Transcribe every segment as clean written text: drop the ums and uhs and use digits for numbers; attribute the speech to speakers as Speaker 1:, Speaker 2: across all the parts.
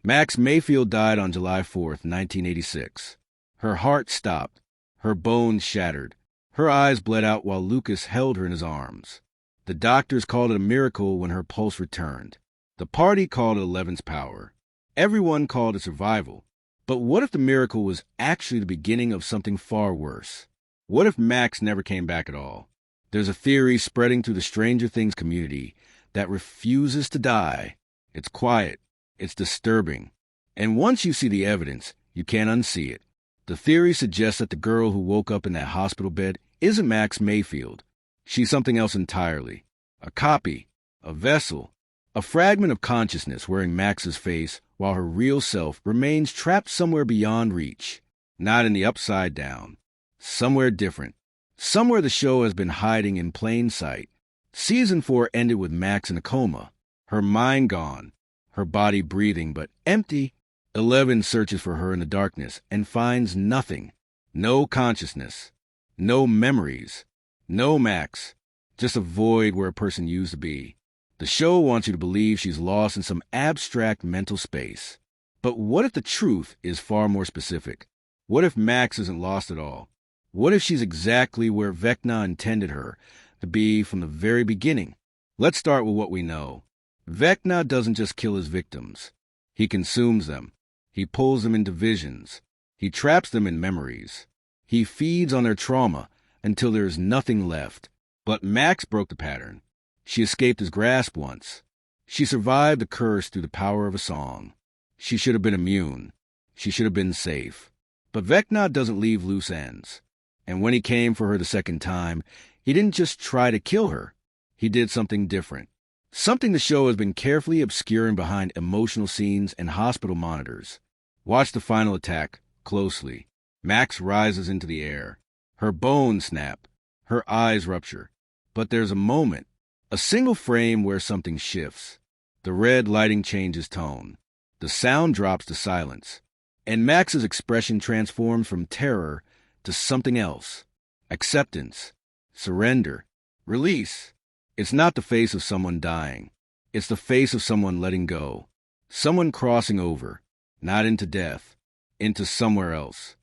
Speaker 1: Max Mayfield died on July 4th, 1986. Her heart stopped. Her bones shattered. Her eyes bled out while Lucas held her in his arms. The doctors called it a miracle when her pulse returned. The party called it 11's power. Everyone called it survival. But what if the miracle was actually the beginning of something far worse? What if Max never came back at all? There's a theory spreading through the Stranger Things community that refuses to die. It's quiet. It's disturbing. And once you see the evidence, you can't unsee it. The theory suggests that the girl who woke up in that hospital bed isn't Max Mayfield. She's something else entirely. A copy, a vessel, a fragment of consciousness wearing Max's face while her real self remains trapped somewhere beyond reach. Not in the upside down. Somewhere different. Somewhere the show has been hiding in plain sight. Season 4 ended with Max in a coma. Her mind gone. Her body breathing but empty. 11 searches for her in the darkness and finds nothing. No consciousness. No memories. No Max. Just a void where a person used to be. The show wants you to believe she's lost in some abstract mental space. But what if the truth is far more specific? What if Max isn't lost at all? What if she's exactly where Vecna intended her to be from the very beginning? Let's start with what we know. Vecna doesn't just kill his victims. He consumes them. He pulls them into visions. He traps them in memories. He feeds on their trauma until there is nothing left. But Max broke the pattern. She escaped his grasp once. She survived the curse through the power of a song. She should have been immune. She should have been safe. But Vecna doesn't leave loose ends. And when he came for her the second time, he didn't just try to kill her. He did something different. Something the show has been carefully obscuring behind emotional scenes and hospital monitors. Watch the final attack closely. Max rises into the air. Her bones snap. Her eyes rupture. But there's a moment, a single frame where something shifts. The red lighting changes tone. The sound drops to silence. And Max's expression transforms from terror to something else. Acceptance. Surrender. Release. It's not the face of someone dying. It's the face of someone letting go. Someone crossing over. Not into death. Into somewhere else.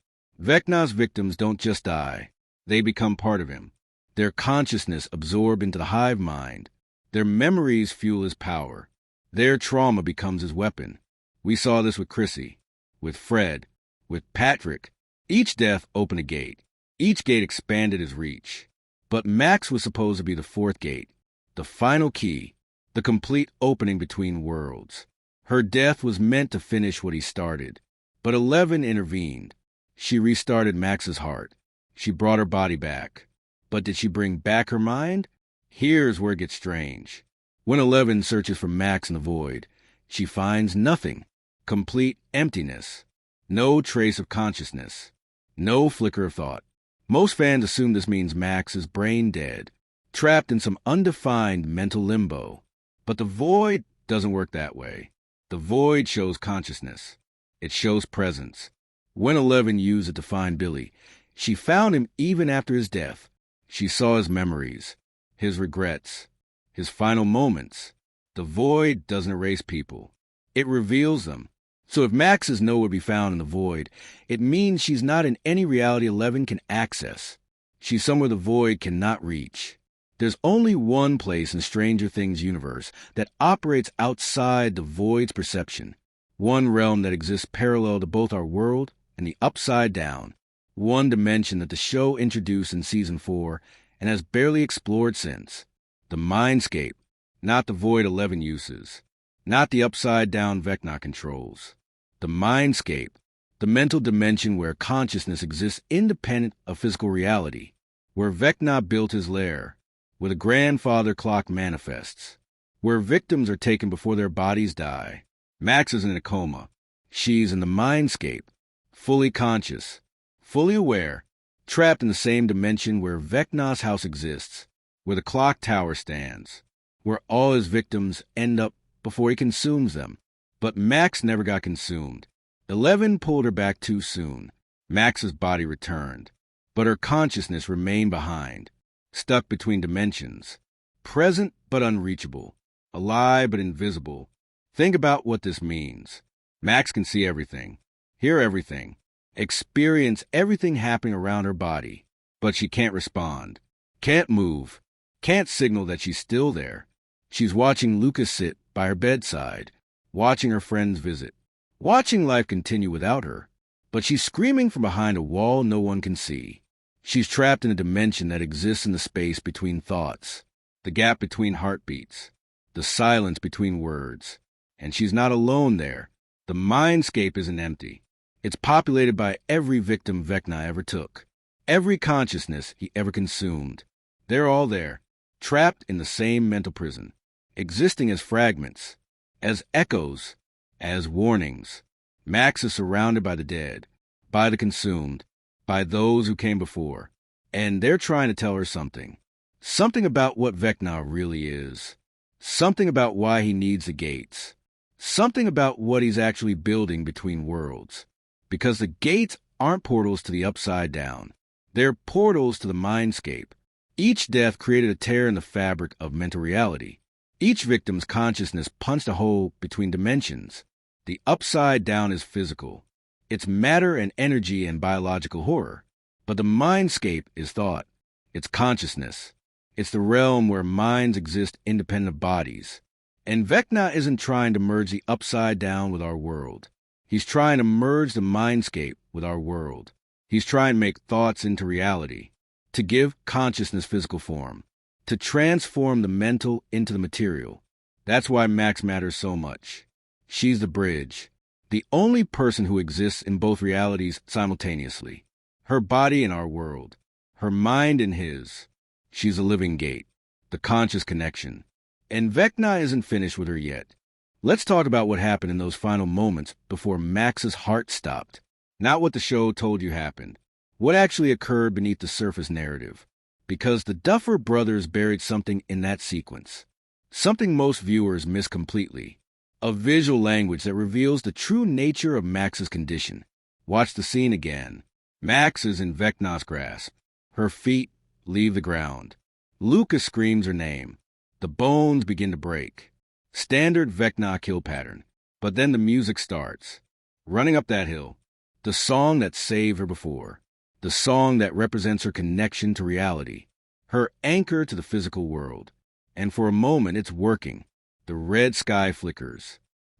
Speaker 1: Vecna's victims don't just die. They become part of him. Their consciousness absorbed into the hive mind. Their memories fuel his power. Their trauma becomes his weapon. We saw this with Chrissy, with Fred, with Patrick. Each death opened a gate. Each gate expanded his reach. But Max was supposed to be the fourth gate, the final key, the complete opening between worlds. Her death was meant to finish what he started. But 11 intervened. She restarted Max's heart. She brought her body back. But did she bring back her mind? Here's where it gets strange. When 11 searches for Max in the void, she finds nothing. Complete emptiness. No trace of consciousness. No flicker of thought. Most fans assume this means Max is brain dead, trapped in some undefined mental limbo. But the void doesn't work that way. The void shows consciousness. It shows presence. When 11 used it to find Billy, she found him even after his death. She saw his memories, his regrets, his final moments. The void doesn't erase people. It reveals them. So if Max is nowhere to be found in the void, it means she's not in any reality 11 can access. She's somewhere the void cannot reach. There's only one place in Stranger Things universe that operates outside the void's perception. One realm that exists parallel to both our world and the upside down. One dimension that the show introduced in Season 4 and has barely explored since. The Mindscape, not the void 11 uses. Not the upside down Vecna controls. The Mindscape, the mental dimension where consciousness exists independent of physical reality. Where Vecna built his lair. Where the grandfather clock manifests. Where victims are taken before their bodies die. Max is in a coma. She's in the Mindscape, fully conscious, fully aware, trapped in the same dimension where Vecna's house exists, where the clock tower stands, where all his victims end up before he consumes them. But Max never got consumed. 11 pulled her back too soon. Max's body returned, but her consciousness remained behind, stuck between dimensions, present but unreachable, alive but invisible. Think about what this means. Max can see everything, hear everything, experience everything happening around her body, but she can't respond, can't move, can't signal that she's still there. She's watching Lucas sit by her bedside, watching her friends visit, watching life continue without her, but she's screaming from behind a wall no one can see. She's trapped in a dimension that exists in the space between thoughts, the gap between heartbeats, the silence between words. And she's not alone there. The Mindscape isn't empty. It's populated by every victim Vecna ever took, every consciousness he ever consumed. They're all there, trapped in the same mental prison, existing as fragments, as echoes, as warnings. Max is surrounded by the dead, by the consumed, by those who came before, and they're trying to tell her something. Something about what Vecna really is. Something about why he needs the gates. Something about what he's actually building between worlds. Because the gates aren't portals to the upside down. They're portals to the Mindscape. Each death created a tear in the fabric of mental reality. Each victim's consciousness punched a hole between dimensions. The upside down is physical. It's matter and energy and biological horror. But the Mindscape is thought. It's consciousness. It's the realm where minds exist independent of bodies. And Vecna isn't trying to merge the upside down with our world. He's trying to merge the Mindscape with our world. He's trying to make thoughts into reality, to give consciousness physical form, to transform the mental into the material. That's why Max matters so much. She's the bridge, the only person who exists in both realities simultaneously. Her body in our world, her mind in his. She's a living gate, the conscious connection. And Vecna isn't finished with her yet. Let's talk about what happened in those final moments before Max's heart stopped. Not what the show told you happened. What actually occurred beneath the surface narrative. Because the Duffer Brothers buried something in that sequence. Something most viewers miss completely. A visual language that reveals the true nature of Max's condition. Watch the scene again. Max is in Vecna's grasp. Her feet leave the ground. Lucas screams her name. The bones begin to break. Standard Vecna kill pattern. But then the music starts. Running up that hill. The song that saved her before. The song that represents her connection to reality. Her anchor to the physical world. And for a moment it's working. The red sky flickers.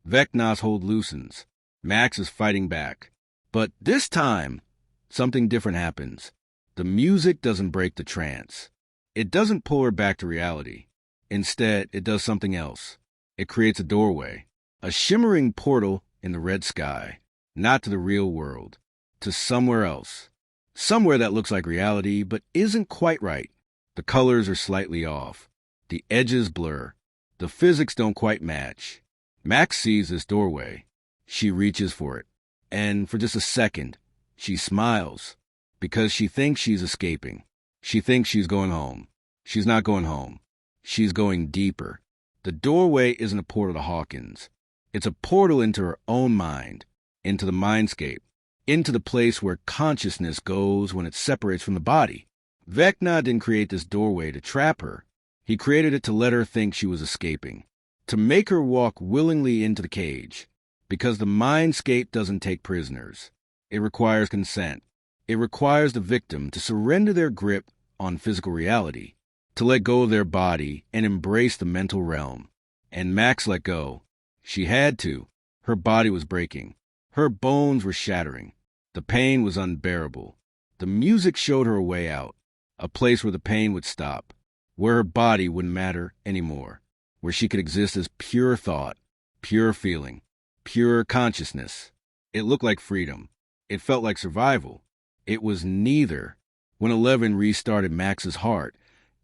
Speaker 1: Vecna's hold loosens. Max is fighting back. But this time, something different happens. The music doesn't break the trance. It doesn't pull her back to reality. Instead, it does something else. It creates a doorway, a shimmering portal in the red sky, not to the real world, to somewhere else. Somewhere that looks like reality, but isn't quite right. The colors are slightly off. The edges blur. The physics don't quite match. Max sees this doorway. She reaches for it. And for just a second, she smiles. Because she thinks she's escaping. She thinks she's going home. She's not going home. She's going deeper. The doorway isn't a portal to Hawkins. It's a portal into her own mind, into the Mindscape, into the place where consciousness goes when it separates from the body. Vecna didn't create this doorway to trap her. He created it to let her think she was escaping, to make her walk willingly into the cage. Because the Mindscape doesn't take prisoners. It requires consent. It requires the victim to surrender their grip on physical reality, to let go of their body and embrace the mental realm. And Max let go. She had to. Her body was breaking. Her bones were shattering. The pain was unbearable. The music showed her a way out, a place where the pain would stop, where her body wouldn't matter anymore, where she could exist as pure thought, pure feeling, pure consciousness. It looked like freedom. It felt like survival. It was neither. When 11 restarted Max's heart,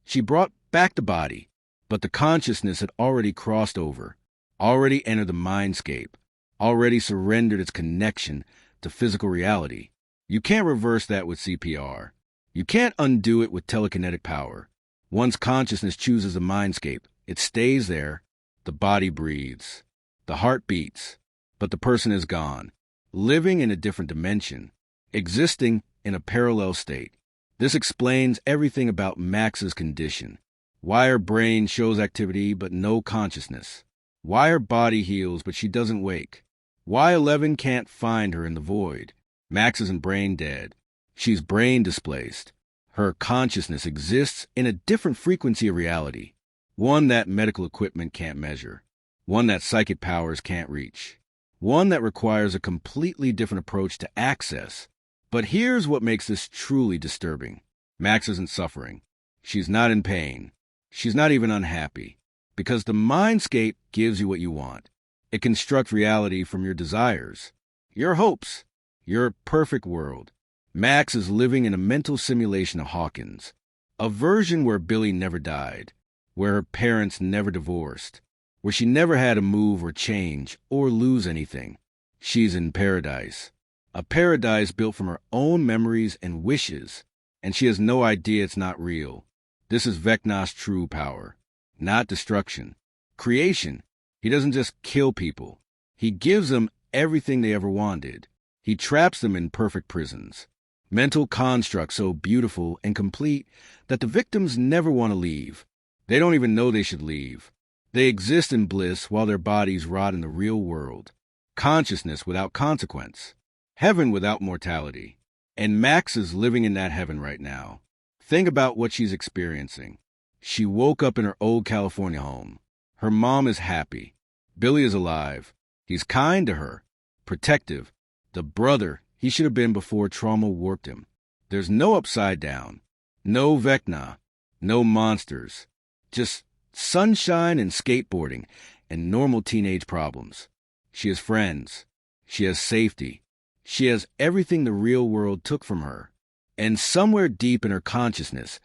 Speaker 1: she brought back the body, but the consciousness had already crossed over, already entered the Mindscape, already surrendered its connection to physical reality. You can't reverse that with CPR. You can't undo it with telekinetic power. Once consciousness chooses the Mindscape, it stays there. The body breathes. The heart beats. But the person is gone, living in a different dimension, existing in a parallel state. This explains everything about Max's condition. Why her brain shows activity but no consciousness. Why her body heals but she doesn't wake. Why 11 can't find her in the void. Max isn't brain dead. She's brain displaced. Her consciousness exists in a different frequency of reality, one that medical equipment can't measure, one that psychic powers can't reach, one that requires a completely different approach to access. But here's what makes this truly disturbing. Max isn't suffering. She's not in pain. She's not even unhappy. Because the Mindscape gives you what you want. It constructs reality from your desires, your hopes, your perfect world. Max is living in a mental simulation of Hawkins, a version where Billy never died, where her parents never divorced, where she never had to move or change or lose anything. She's in paradise, a paradise built from her own memories and wishes, and she has no idea it's not real. This is Vecna's true power, not destruction. Creation. He doesn't just kill people. He gives them everything they ever wanted. He traps them in perfect prisons, mental constructs so beautiful and complete that the victims never want to leave. They don't even know they should leave. They exist in bliss while their bodies rot in the real world. Consciousness without consequence. Heaven without mortality. And Max is living in that heaven right now. Think about what she's experiencing. She woke up in her old California home. Her mom is happy. Billy is alive. He's kind to her, protective, the brother he should have been before trauma warped him. There's no upside down, no Vecna, no monsters, just sunshine and skateboarding and normal teenage problems. She has friends. She has safety. She has everything the real world took from her. And somewhere deep in her consciousness,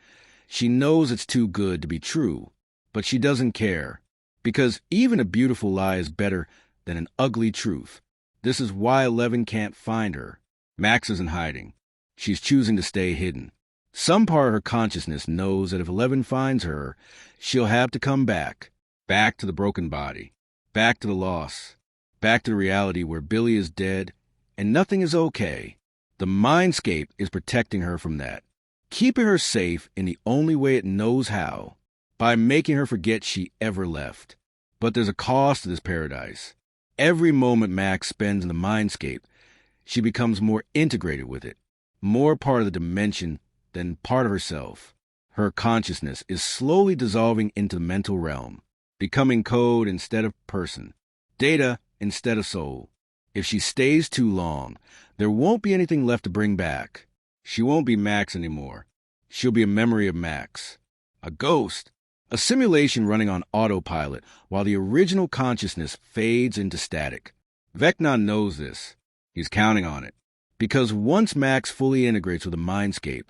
Speaker 1: she knows it's too good to be true, but she doesn't care. Because even a beautiful lie is better than an ugly truth. This is why 11 can't find her. Max isn't hiding. She's choosing to stay hidden. Some part of her consciousness knows that if 11 finds her, she'll have to come back. Back to the broken body. Back to the loss. Back to the reality where Billy is dead and nothing is okay. The Mindscape is protecting her from that. Keeping her safe in the only way it knows how. By making her forget she ever left. But there's a cost to this paradise. Every moment Max spends in the Mindscape, she becomes more integrated with it, more part of the dimension than part of herself. Her consciousness is slowly dissolving into the mental realm, becoming code instead of person, data instead of soul. If she stays too long, there won't be anything left to bring back. She won't be Max anymore. She'll be a memory of Max, a ghost. A simulation running on autopilot while the original consciousness fades into static. Vecna knows this. He's counting on it. Because once Max fully integrates with the Mindscape,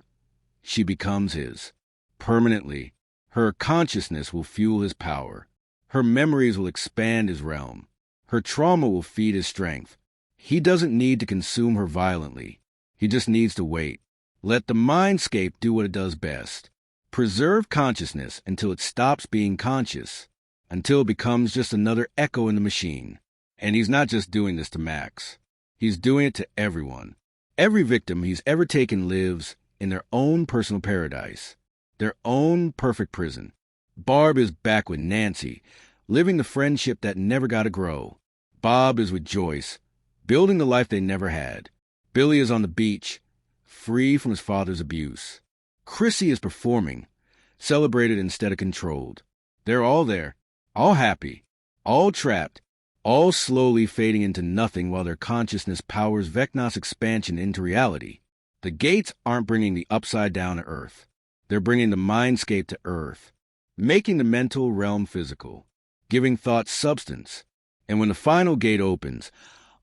Speaker 1: she becomes his. Permanently, her consciousness will fuel his power. Her memories will expand his realm. Her trauma will feed his strength. He doesn't need to consume her violently. He just needs to wait. Let the Mindscape do what it does best. Preserve consciousness until it stops being conscious, until it becomes just another echo in the machine. And he's not just doing this to Max. He's doing it to everyone. Every victim he's ever taken lives in their own personal paradise, their own perfect prison. Barb is back with Nancy, living the friendship that never got to grow. Bob is with Joyce, building the life they never had. Billy is on the beach, free from his father's abuse. Chrissy is performing, celebrated instead of controlled. They're all there, all happy, all trapped, all slowly fading into nothing while their consciousness powers Vecna's expansion into reality. The gates aren't bringing the upside down to Earth. They're bringing the Mindscape to Earth, making the mental realm physical, giving thought substance. And when the final gate opens,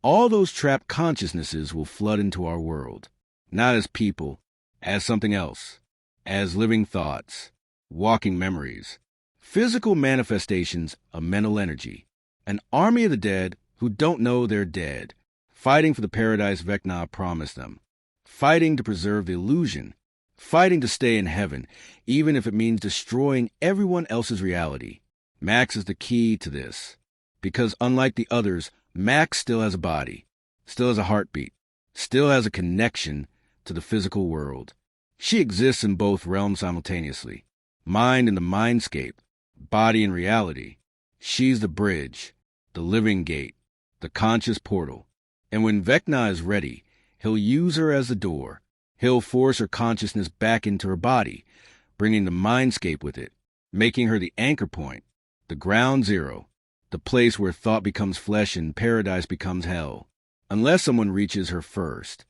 Speaker 1: all those trapped consciousnesses will flood into our world, not as people, as something else. As living thoughts, walking memories, physical manifestations of mental energy, an army of the dead who don't know they're dead, fighting for the paradise Vecna promised them, fighting to preserve the illusion, fighting to stay in heaven, even if it means destroying everyone else's reality. Max is the key to this, because unlike the others, Max still has a body, still has a heartbeat, still has a connection to the physical world. She exists in both realms simultaneously, mind in the Mindscape, body in reality. She's the bridge, the living gate, the conscious portal. And when Vecna is ready, he'll use her as the door. He'll force her consciousness back into her body, bringing the mindscape with it, making her the anchor point, the ground zero, the place where thought becomes flesh and paradise becomes hell, unless someone reaches her first.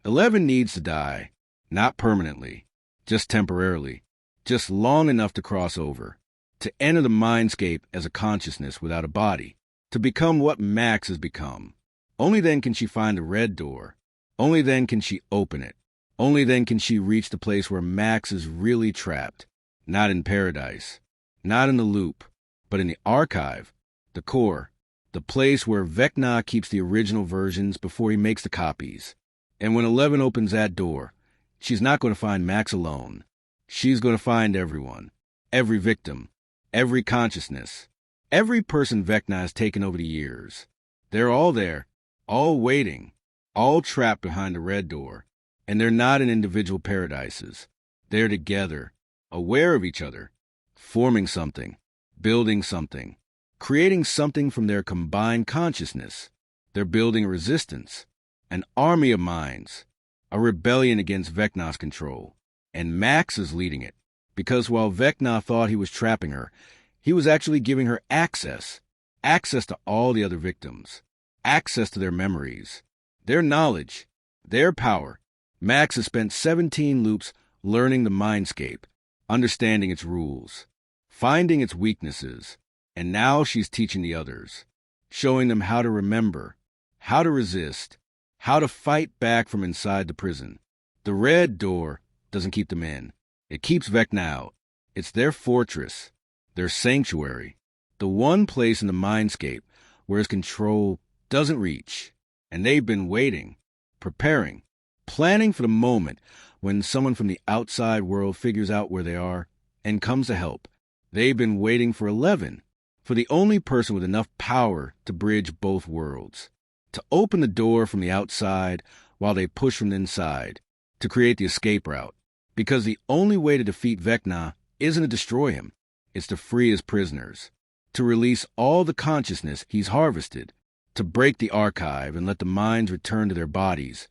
Speaker 1: Eleven needs to die, not permanently, just temporarily, just long enough to cross over, to enter the mindscape as a consciousness without a body, to become what Max has become. Only then can she find the red door. Only then can she open it. Only then can she reach the place where Max is really trapped, not in paradise, not in the loop, but in the archive, the core, the place where Vecna keeps the original versions before he makes the copies. And when 11 opens that door, she's not going to find Max alone. She's going to find everyone, every victim, every consciousness, every person Vecna has taken over the years. They're all there, all waiting, all trapped behind the red door. And they're not in individual paradises. They're together, aware of each other, forming something, building something, creating something from their combined consciousness. They're building a resistance, an army of minds, a rebellion against Vecna's control. And Max is leading it, because while Vecna thought he was trapping her, he was actually giving her access to all the other victims, access to their memories, their knowledge, their power. Max has spent 17 loops learning the mindscape, understanding its rules, finding its weaknesses, and now she's teaching the others, showing them how to remember, how to resist, how to fight back from inside the prison. The red door doesn't keep them in. It keeps Vecna out. It's their fortress, their sanctuary, the one place in the mindscape where his control doesn't reach. And they've been waiting, preparing, planning for the moment when someone from the outside world figures out where they are and comes to help. They've been waiting for 11, for the only person with enough power to bridge both worlds, to open the door from the outside while they push from the inside, to create the escape route. Because the only way to defeat Vecna isn't to destroy him, it's to free his prisoners, to release all the consciousness he's harvested, to break the archive and let the minds return to their bodies,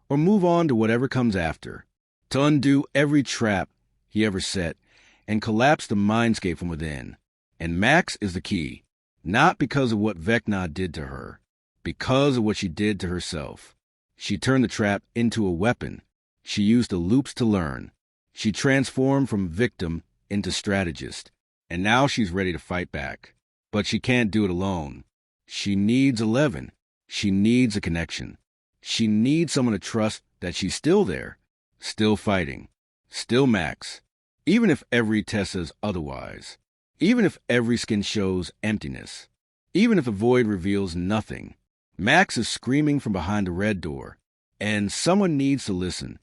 Speaker 1: or move on to whatever comes after, to undo every trap he ever set and collapse the mindscape from within. And Max is the key, not because of what Vecna did to her, because of what she did to herself. She turned the trap into a weapon. She used the loops to learn. She transformed from victim into strategist, and now she's ready to fight back. But she can't do it alone. She needs 11. She needs a connection. She needs someone to trust that she's still there, still fighting, still Max, even if every test says otherwise, even if every skin shows emptiness, even if the void reveals nothing. Max is screaming from behind the red door, and someone needs to listen.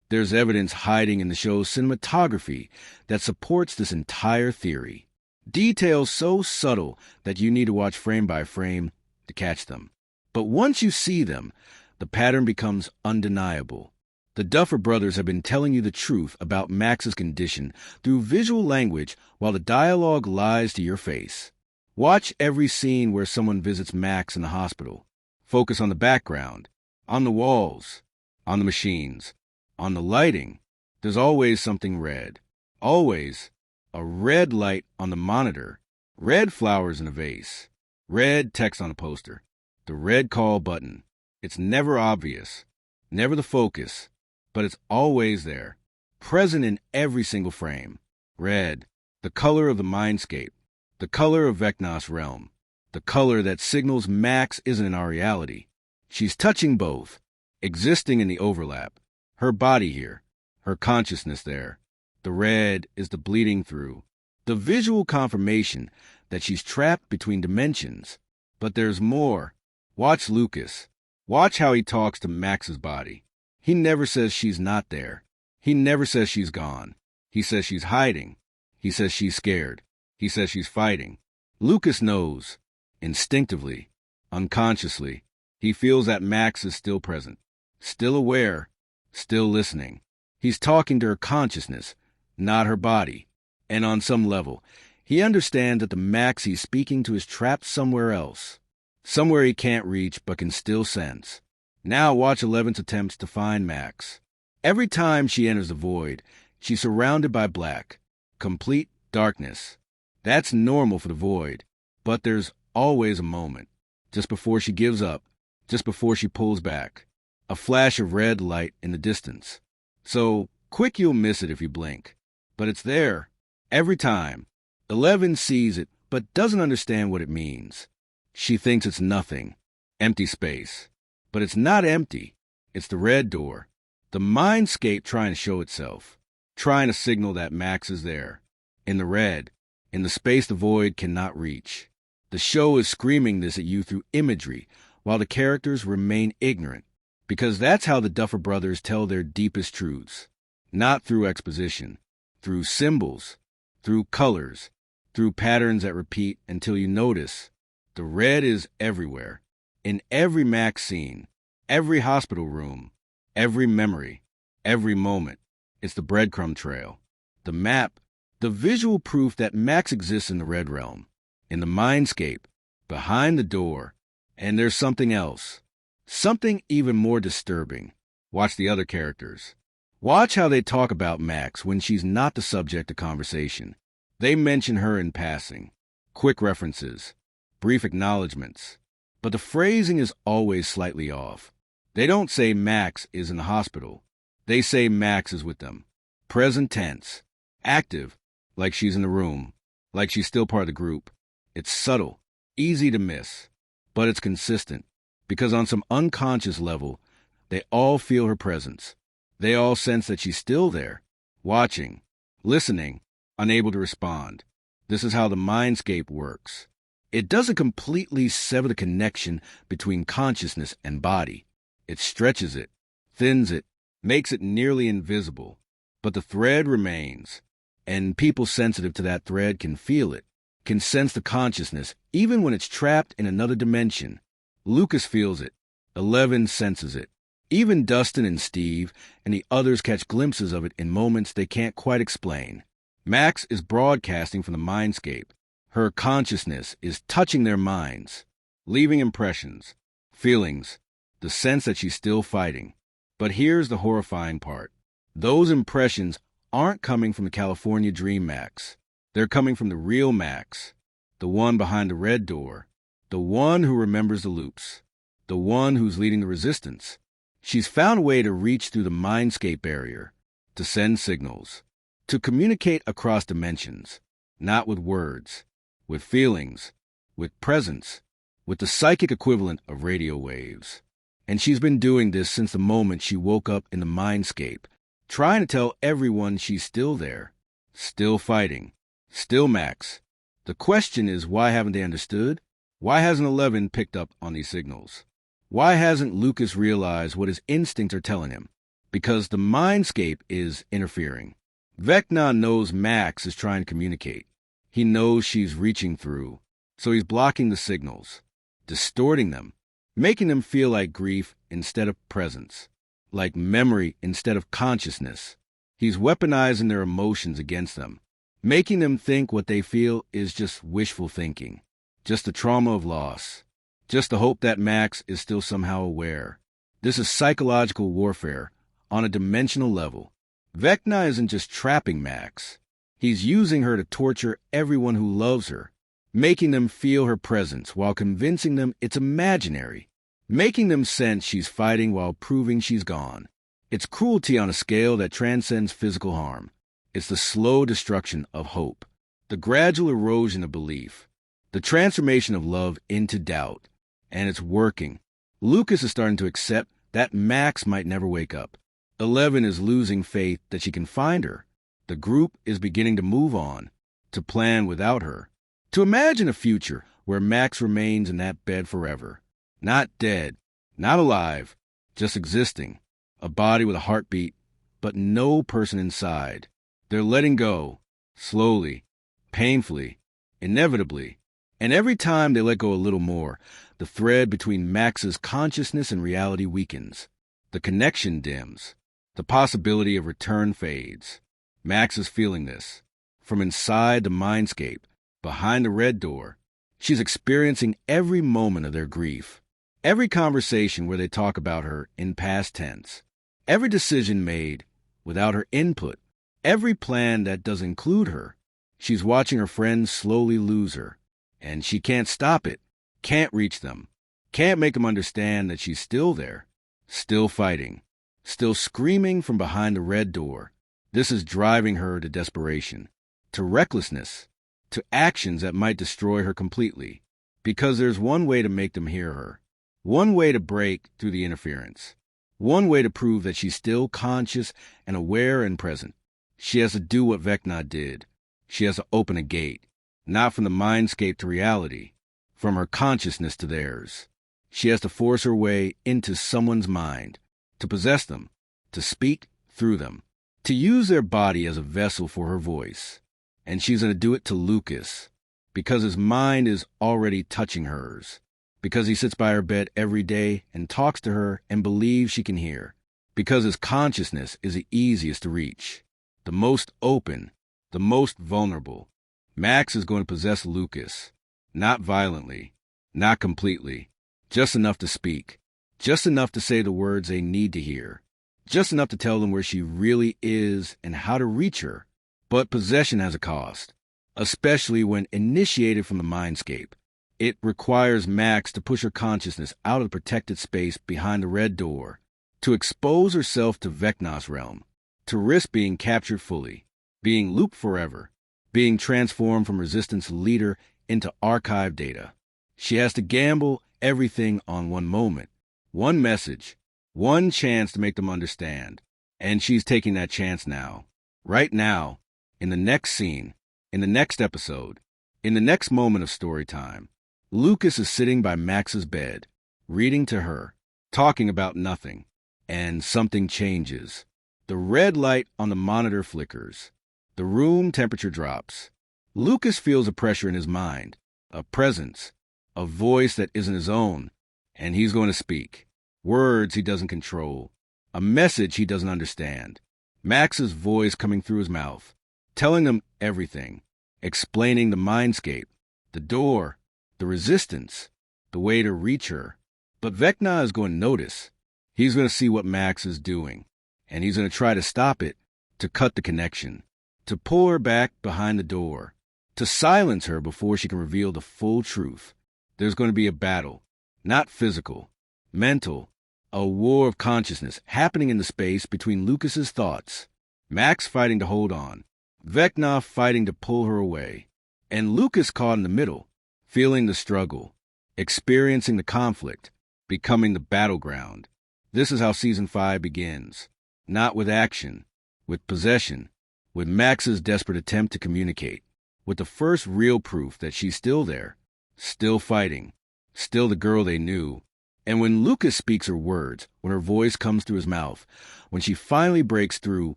Speaker 1: There's evidence hiding in the show's cinematography that supports this entire theory. Details so subtle that you need to watch frame by frame to catch them. But once you see them, the pattern becomes undeniable. The Duffer Brothers have been telling you the truth about Max's condition through visual language while the dialogue lies to your face. Watch every scene where someone visits Max in the hospital. Focus on the background, on the walls, on the machines, on the lighting. There's always something red. Always a red light on the monitor, red flowers in a vase, red text on a poster, the red call button. It's never obvious, never the focus, but it's always there, present in every single frame. Red, the color of the mindscape, the color of Vecna's realm, the color that signals Max isn't in our reality. She's touching both, existing in the overlap. Her body here, her consciousness there. The red is the bleeding through, the visual confirmation that she's trapped between dimensions. But there's more. Watch Lucas. Watch how he talks to Max's body. He never says she's not there. He never says she's gone. He says she's hiding. He says she's scared. He says she's fighting. Lucas knows. Instinctively, unconsciously, he feels that Max is still present, still aware, still listening. He's talking to her consciousness, not her body. And on some level, he understands that the Max he's speaking to is trapped somewhere else, somewhere he can't reach but can still sense. Now watch Eleven's attempts to find Max. Every time she enters the void, she's surrounded by black, complete darkness. That's normal for the void, but there's always a moment, just before she gives up, just before she pulls back, a flash of red light in the distance. So quick you'll miss it if you blink, but it's there, every time. 11 sees it, but doesn't understand what it means. She thinks it's nothing, empty space. But it's not empty. It's the red door. The Mindscape trying to show itself, trying to signal that Max is there. In the red, in the space the void cannot reach. The show is screaming this at you through imagery, while the characters remain ignorant, because that's how the Duffer Brothers tell their deepest truths. Not through exposition, through symbols, through colors, through patterns that repeat until you notice. The red is everywhere. In every Max scene, every hospital room, every memory, every moment. It's the breadcrumb trail, the map, the visual proof that Max exists in the red realm, in the Mindscape, behind the door. And there's something else, something even more disturbing. Watch the other characters. Watch how they talk about Max when she's not the subject of conversation. They mention her in passing, quick references, brief acknowledgments. But the phrasing is always slightly off. They don't say Max is in the hospital. They say Max is with them. Present tense. Active, like she's in the room, like she's still part of the group. It's subtle, easy to miss, but it's consistent, because on some unconscious level, they all feel her presence. They all sense that she's still there, watching, listening, unable to respond. This is how the Mindscape works. It doesn't completely sever the connection between consciousness and body. It stretches it, thins it, makes it nearly invisible. But the thread remains, and people sensitive to that thread can feel it, can sense the consciousness, even when it's trapped in another dimension. Lucas feels it. 11 senses it. Even Dustin and Steve and the others catch glimpses of it in moments they can't quite explain. Max is broadcasting from the Mindscape. Her consciousness is touching their minds, leaving impressions, feelings, the sense that she's still fighting. But here's the horrifying part. Those impressions aren't coming from the California Dream Max. They're coming from the real Max, the one behind the red door, the one who remembers the loops, the one who's leading the resistance. She's found a way to reach through the Mindscape barrier, to send signals, to communicate across dimensions, not with words, with feelings, with presence, with the psychic equivalent of radio waves. And she's been doing this since the moment she woke up in the Mindscape, trying to tell everyone she's still there, still fighting, still Max. The question is, why haven't they understood? Why hasn't 11 picked up on these signals? Why hasn't Lucas realized what his instincts are telling him? Because the Mindscape is interfering. Vecna knows Max is trying to communicate. He knows she's reaching through, so he's blocking the signals, distorting them, making them feel like grief instead of presence, like memory instead of consciousness. He's weaponizing their emotions against them, making them think what they feel is just wishful thinking, just the trauma of loss, just the hope that Max is still somehow aware. This is psychological warfare on a dimensional level. Vecna isn't just trapping Max. He's using her to torture everyone who loves her, making them feel her presence while convincing them it's imaginary, making them sense she's fighting while proving she's gone. It's cruelty on a scale that transcends physical harm. It's the slow destruction of hope, the gradual erosion of belief, the transformation of love into doubt. And it's working. Lucas is starting to accept that Max might never wake up. 11 is losing faith that she can find her. The group is beginning to move on, to plan without her, to imagine a future where Max remains in that bed forever. Not dead, not alive, just existing. A body with a heartbeat, but no person inside. They're letting go, slowly, painfully, inevitably. And every time they let go a little more, the thread between Max's consciousness and reality weakens. The connection dims. The possibility of return fades. Max is feeling this. From inside the Mindscape, behind the red door, she's experiencing every moment of their grief. Every conversation where they talk about her in past tense. Every decision made without her input. Every plan that does include her. She's watching her friends slowly lose her. And she can't stop it. Can't reach them. Can't make them understand that she's still there. Still fighting. Still screaming from behind the red door. This is driving her to desperation. To recklessness. To actions that might destroy her completely. Because there's one way to make them hear her. One way to break through the interference. One way to prove that she's still conscious and aware and present. She has to do what Vecna did. She has to open a gate. Not from the Mindscape to reality. From her consciousness to theirs. She has to force her way into someone's mind. To possess them. To speak through them. To use their body as a vessel for her voice. And she's going to do it to Lucas. Because his mind is already touching hers. Because he sits by her bed every day and talks to her and believes she can hear. Because his consciousness is the easiest to reach. The most open. The most vulnerable. Max is going to possess Lucas. Not violently. Not completely. Just enough to speak. Just enough to say the words they need to hear. Just enough to tell them where she really is and how to reach her. But possession has a cost. Especially when initiated from the Mindscape. It requires Max to push her consciousness out of the protected space behind the red door, to expose herself to Vecna's realm, to risk being captured fully, being looped forever, being transformed from Resistance leader into archive data. She has to gamble everything on one moment, one message, one chance to make them understand. And she's taking that chance now. Right now, in the next scene, in the next episode, in the next moment of story time. Lucas is sitting by Max's bed, reading to her, talking about nothing, and something changes. The red light on the monitor flickers. The room temperature drops. Lucas feels a pressure in his mind, a presence, a voice that isn't his own, and he's going to speak. Words he doesn't control, a message he doesn't understand. Max's voice coming through his mouth, telling him everything, explaining the Mindscape, the door, the resistance, the way to reach her. But Vecna is going to notice. He's going to see what Max is doing, and he's going to try to stop it, to cut the connection, to pull her back behind the door, to silence her before she can reveal the full truth. There's going to be a battle, not physical, mental, a war of consciousness happening in the space between Lucas's thoughts. Max fighting to hold on, Vecna fighting to pull her away, and Lucas caught in the middle, feeling the struggle, experiencing the conflict, becoming the battleground. This is how Season 5 begins. Not with action, with possession, with Max's desperate attempt to communicate, with the first real proof that she's still there, still fighting, still the girl they knew. And when Lucas speaks her words, when her voice comes through his mouth, when she finally breaks through,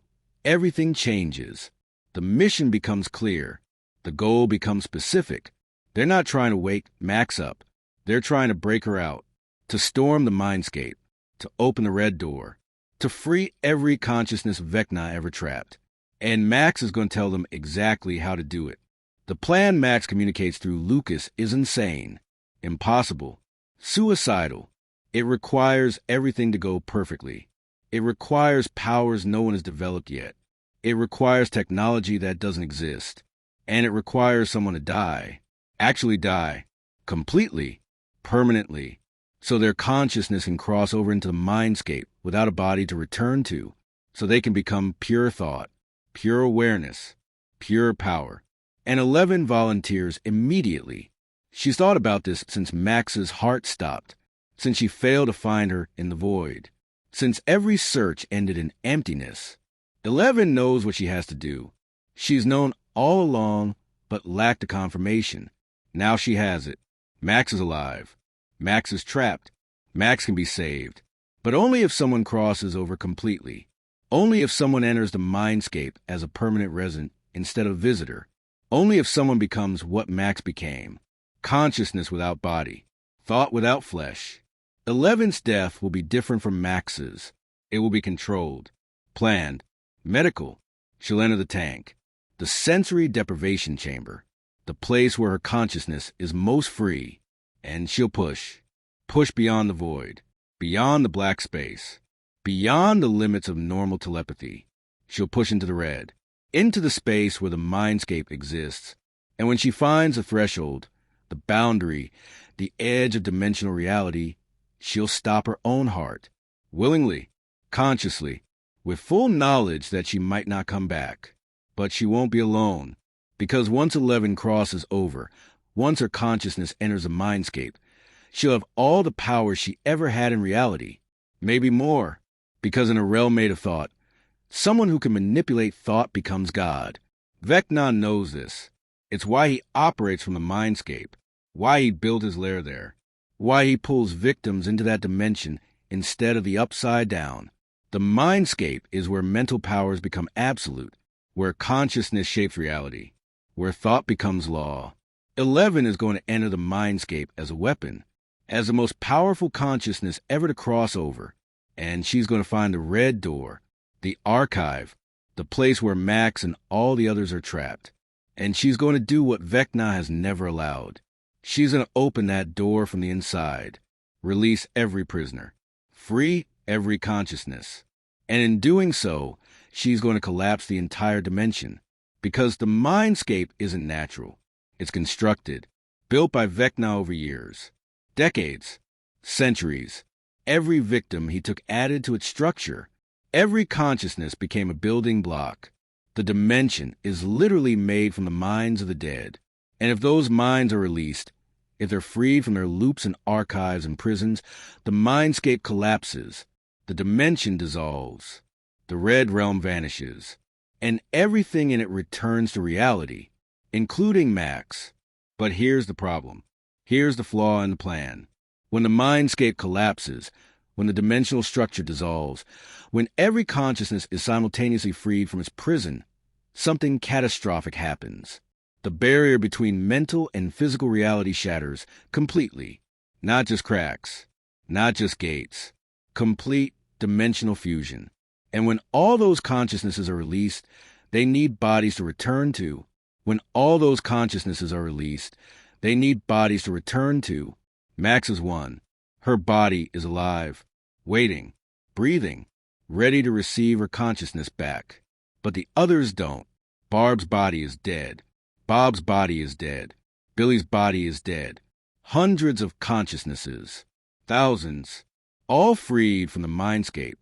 Speaker 1: everything changes. The mission becomes clear. The goal becomes specific. They're not trying to wake Max up. They're trying to break her out, to storm the Mindscape, to open the red door, to free every consciousness Vecna ever trapped. And Max is going to tell them exactly how to do it. The plan Max communicates through Lucas is insane, impossible, suicidal. It requires everything to go perfectly. It requires powers no one has developed yet. It requires technology that doesn't exist. And it requires someone to die. Actually die, completely, permanently, so their consciousness can cross over into the Mindscape without a body to return to, so they can become pure thought, pure awareness, pure power. And 11 volunteers immediately. She's thought about this since Max's heart stopped, since she failed to find her in the void, since every search ended in emptiness. 11 knows what she has to do. She's known all along, but lacked a confirmation. Now she has it. Max is alive. Max is trapped. Max can be saved. But only if someone crosses over completely. Only if someone enters the Mindscape as a permanent resident instead of visitor. Only if someone becomes what Max became. Consciousness without body. Thought without flesh. 11's death will be different from Max's. It will be controlled, planned, medical, She'll enter the tank, the sensory deprivation chamber, the place where her consciousness is most free, and she'll push beyond the void, beyond the black space, beyond the limits of normal telepathy. She'll push into the red, into the space where the mindscape exists. And when she finds the threshold, the boundary, the edge of dimensional reality, she'll stop her own heart, willingly, consciously, with full knowledge that she might not come back. But she won't be alone, because once 11 crosses over, once her consciousness enters the mindscape, she'll have all the power she ever had in reality, maybe more, because in a realm made of thought, someone who can manipulate thought becomes God. Vecna knows this. It's why he operates from the mindscape, why he built his lair there, why he pulls victims into that dimension instead of the upside down. The mindscape is where mental powers become absolute, where consciousness shapes reality, where thought becomes law. 11 is going to enter the mindscape as a weapon, as the most powerful consciousness ever to cross over, and she's going to find the red door, the archive, the place where Max and all the others are trapped. And she's going to do what Vecna has never allowed. She's going to open that door from the inside, release every prisoner, free every consciousness. And in doing so, she's going to collapse the entire dimension, because the mindscape isn't natural. It's constructed, built by Vecna over years, decades, centuries. Every victim he took added to its structure. Every consciousness became a building block. The dimension is literally made from the minds of the dead. And if those minds are released, if they're freed from their loops and archives and prisons, the mindscape collapses. The dimension dissolves. The red realm vanishes. And everything in it returns to reality, including Max. But here's the problem. Here's the flaw in the plan. When the mindscape collapses, when the dimensional structure dissolves, when every consciousness is simultaneously freed from its prison, something catastrophic happens. The barrier between mental and physical reality shatters completely. Not just cracks, not just gates, complete dimensional fusion. And when all those consciousnesses are released, they need bodies to return to. When all those consciousnesses are released, they need bodies to return to. Max is one. Her body is alive, waiting, breathing, ready to receive her consciousness back. But the others don't. Barb's body is dead. Bob's body is dead. Billy's body is dead. Hundreds of consciousnesses, thousands, all freed from the mindscape,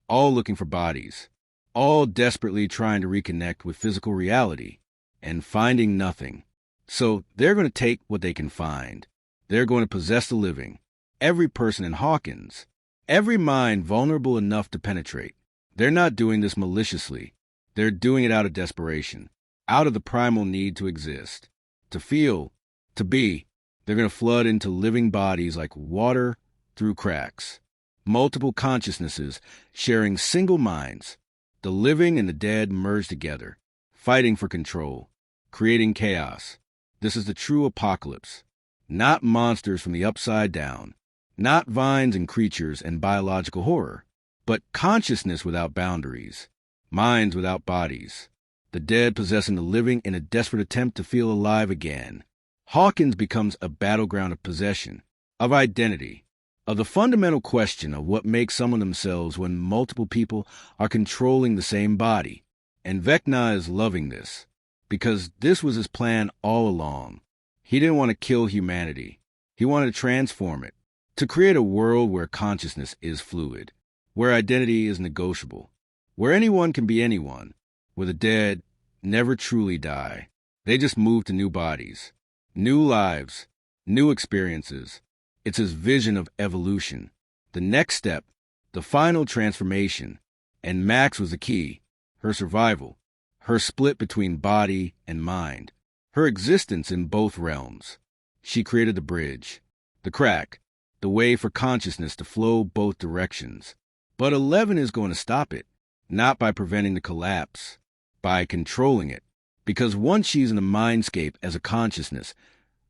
Speaker 1: all looking for bodies, all desperately trying to reconnect with physical reality, and finding nothing. So they're going to take what they can find. They're going to possess the living, every person in Hawkins, every mind vulnerable enough to penetrate. They're not doing this maliciously. They're doing it out of desperation, out of the primal need to exist, to feel, to be. They're going to flood into living bodies like water through cracks. Multiple consciousnesses sharing single minds. The living and the dead merge together, fighting for control, creating chaos. This is the true apocalypse. Not monsters from the upside down, not vines and creatures and biological horror, but consciousness without boundaries, minds without bodies, the dead possessing the living in a desperate attempt to feel alive again. Hawkins becomes a battleground of possession, of identity, of the fundamental question of what makes someone themselves when multiple people are controlling the same body. And Vecna is loving this, because this was his plan all along. He didn't want to kill humanity. He wanted to transform it, to create a world where consciousness is fluid, where identity is negotiable, where anyone can be anyone, where the dead never truly die. They just move to new bodies, new lives, new experiences. It's his vision of evolution, the next step, the final transformation. And Max was the key, her survival, her split between body and mind, her existence in both realms. She created the bridge, the crack, the way for consciousness to flow both directions. But 11 is going to stop it, not by preventing the collapse, by controlling it. Because once she's in the mindscape as a consciousness,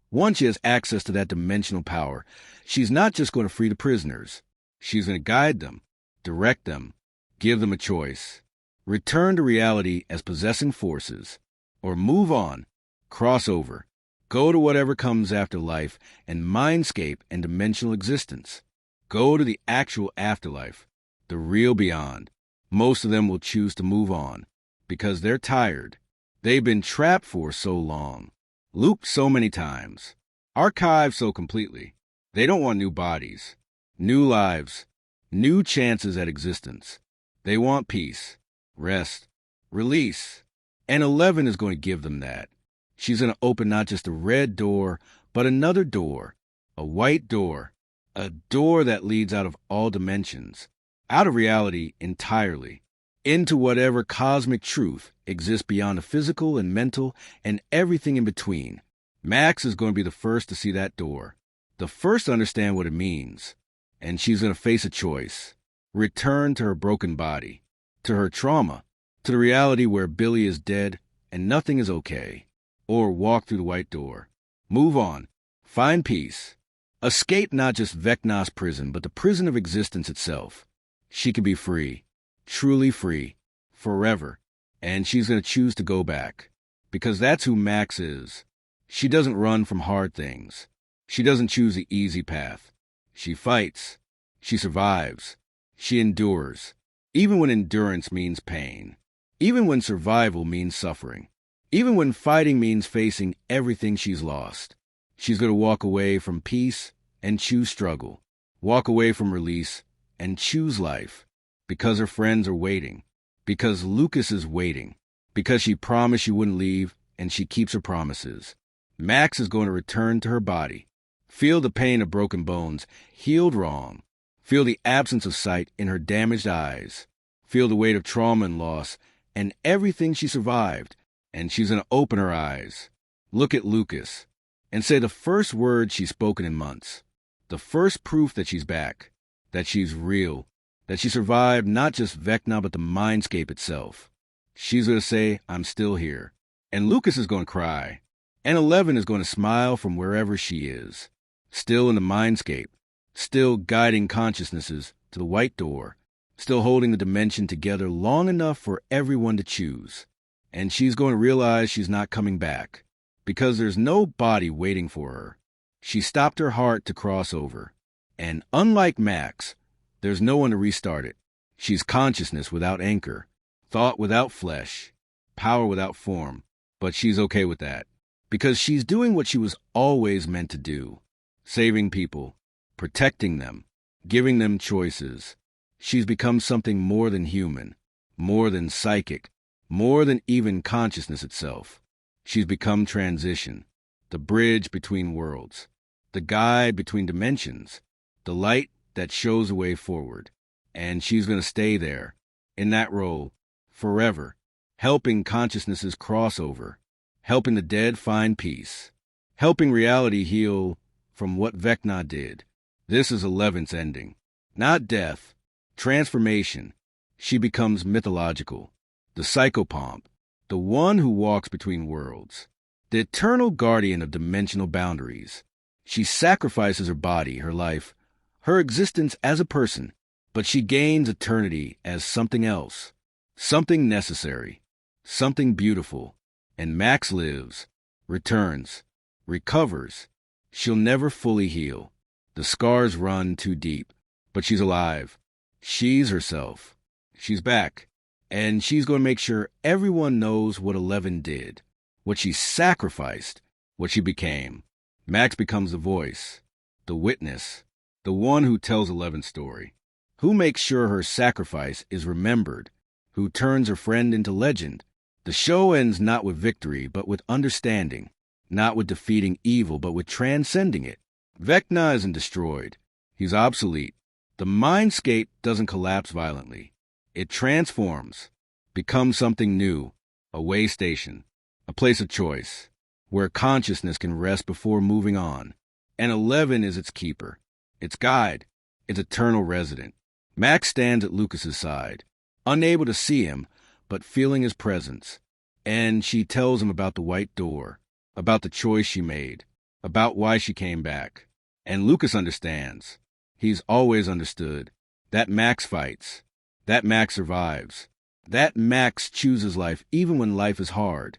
Speaker 1: once she has access to that dimensional power, she's not just going to free the prisoners. She's going to guide them, direct them, give them a choice. return to reality as possessing forces, or move on, cross over, go to whatever comes after life and mindscape and dimensional existence. Go to the actual afterlife, the real beyond. Most of them will choose to move on because they're tired. They've been trapped for so long, looped so many times, archived so completely. They don't want new bodies, new lives, new chances at existence. They want peace, rest, release. And 11 is going to give them that. She's going to open not just a red door, but another door, a white door, a door that leads out of all dimensions, out of reality entirely, into whatever cosmic truth exists beyond the physical and mental and everything in between. Max is going to be the first to see that door, the first to understand what it means. And she's going to face a choice. Return to her broken body, to her trauma, to the reality where Billy is dead and nothing is okay. Or walk through the white door. Move on. Find peace. Escape not just Vecna's prison, but the prison of existence itself. She can be free, truly free, forever. And she's going to choose to go back. Because that's who Max is. She doesn't run from hard things. She doesn't choose the easy path. She fights. She survives. She endures. Even when endurance means pain. Even when survival means suffering. Even when fighting means facing everything she's lost. She's going to walk away from peace and choose struggle. Walk away from release and choose life. Because her friends are waiting. Because Lucas is waiting. Because she promised she wouldn't leave and she keeps her promises. Max is going to return to her body. Feel the pain of broken bones, healed wrong. Feel the absence of sight in her damaged eyes. Feel the weight of trauma and loss and everything she survived. And she's going to open her eyes, look at Lucas, and say the first word she's spoken in months. The first proof that she's back, that she's real, that she survived not just Vecna but the Mindscape itself. She's going to say, I'm still here. And Lucas is going to cry. And 11 is going to smile from wherever she is. Still in the Mindscape. Still guiding consciousnesses to the white door. Still holding the dimension together long enough for everyone to choose. And she's going to realize she's not coming back. Because there's no body waiting for her. She stopped her heart to cross over. And unlike Max, there's no one to restart it. She's consciousness without anchor. Thought without flesh. Power without form. But she's okay with that. Because she's doing what she was always meant to do. Saving people. Protecting them. Giving them choices. She's become something more than human. More than psychic. More than even consciousness itself. She's become transition. The bridge between worlds. The guide between dimensions. The light that shows the way forward. And she's going to stay there. In that role. Forever. Helping consciousnesses cross over. Helping the dead find peace. Helping reality heal from what Vecna did. This is 11's ending. Not death. Transformation. She becomes mythological. The psychopomp. The one who walks between worlds. The eternal guardian of dimensional boundaries. She sacrifices her body, her life, her existence as a person, but she gains eternity as something else. Something necessary. Something beautiful. And Max lives, returns, recovers. She'll never fully heal. The scars run too deep, but she's alive. She's herself. She's back. And she's going to make sure everyone knows what 11 did, what she sacrificed, what she became. Max becomes the voice, the witness, the one who tells 11's story, who makes sure her sacrifice is remembered, who turns her friend into legend. The show ends not with victory, but with understanding, not with defeating evil, but with transcending it. Vecna isn't destroyed. He's obsolete. The Mindscape doesn't collapse violently. It transforms, becomes something new, a way station, a place of choice, where consciousness can rest before moving on. And 11 is its keeper, its guide, its eternal resident. Max stands at Lucas's side, unable to see him, but feeling his presence. And she tells him about the white door, about the choice she made, about why she came back. And Lucas understands. He's always understood. That Max fights. That Max survives. That Max chooses life even when life is hard.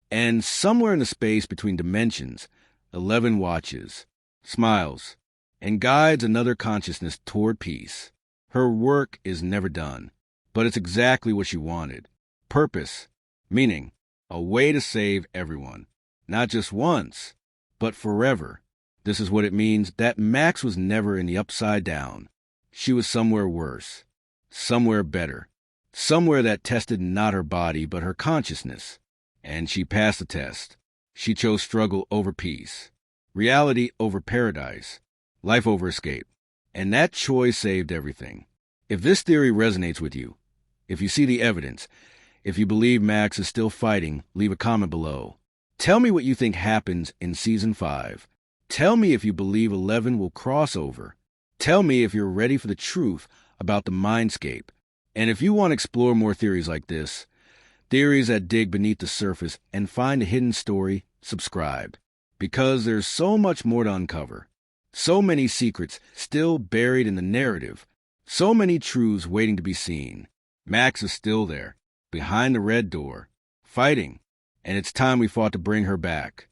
Speaker 1: And somewhere in the space between dimensions, 11 watches, smiles, and guides another consciousness toward peace. Her work is never done, but it's exactly what she wanted. Purpose, meaning, a way to save everyone. Not just once, but forever. This is what it means that Max was never in the upside down. She was somewhere worse, somewhere better, somewhere that tested not her body but her consciousness. And she passed the test. She chose struggle over peace, reality over paradise, life over escape. And that choice saved everything. If this theory resonates with you, if you see the evidence, if you believe Max is still fighting, leave a comment below. Tell me what you think happens in Season 5. Tell me if you believe 11 will cross over. Tell me if you're ready for the truth about the Mindscape. And if you want to explore more theories like this, theories that dig beneath the surface and find a hidden story, subscribe. Because there's so much more to uncover. So many secrets still buried in the narrative. So many truths waiting to be seen. Max is still there, behind the red door, fighting. And it's time we fought to bring her back.